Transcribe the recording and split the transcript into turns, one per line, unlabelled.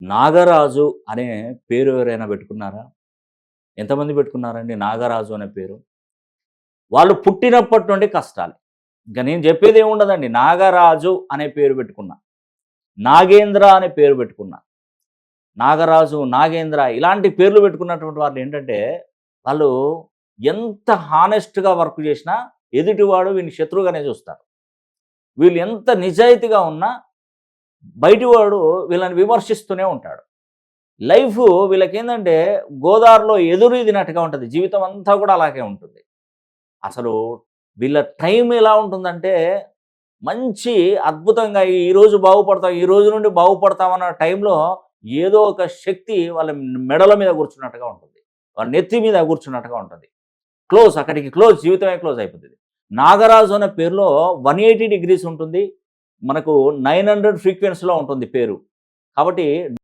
నాగరాజు అనే పేరు ఎవరైనా పెట్టుకున్నారా? ఎంతమంది పెట్టుకున్నారండి నాగరాజు అనే పేరు? వాళ్ళు పుట్టినప్పటి నుండి కష్టాలే. ఇంక నేను చెప్పేదేముండదండి. నాగరాజు అనే పేరు పెట్టుకున్నా. నాగేంద్ర అనే పేరు పెట్టుకున్నా. నాగరాజు, నాగేంద్ర ఇలాంటి పేర్లు పెట్టుకున్నటువంటి వాళ్ళేంటంటే, వాళ్ళు ఎంత హానెస్ట్‌గా వర్క్ చేసినా ఎదుటివాడు వీడిని శత్రువుగానే చూస్తారు. వీళ్ళు ఎంత నిజాయితీగా ఉన్నా బయటివాడు వీళ్ళని విమర్శిస్తూనే ఉంటాడు. లైఫు వీళ్ళకేందంటే గోదావరిలో ఎదురీదినట్టుగా ఉంటది. జీవితం అంతా కూడా అలాగే ఉంటుంది. అసలు వీళ్ళ టైం ఎలా ఉంటుందంటే, మంచి అద్భుతంగా ఈరోజు బాగుపడతాం, ఈ రోజు నుండి బాగుపడతామన్న టైంలో ఏదో ఒక శక్తి వాళ్ళ మెడల మీద కూర్చున్నట్టుగా ఉంటుంది. వాళ్ళ నెత్తి మీద కూర్చున్నట్టుగా ఉంటది. అక్కడికి జీవితమే క్లోజ్ అయిపోతది. నాగరాజు అనే పేరులో 180 డిగ్రీస్ ఉంటుంది. మనకు 900 ఫ్రీక్వెన్సీలో ఉంటుంది పేరు. కాబట్టి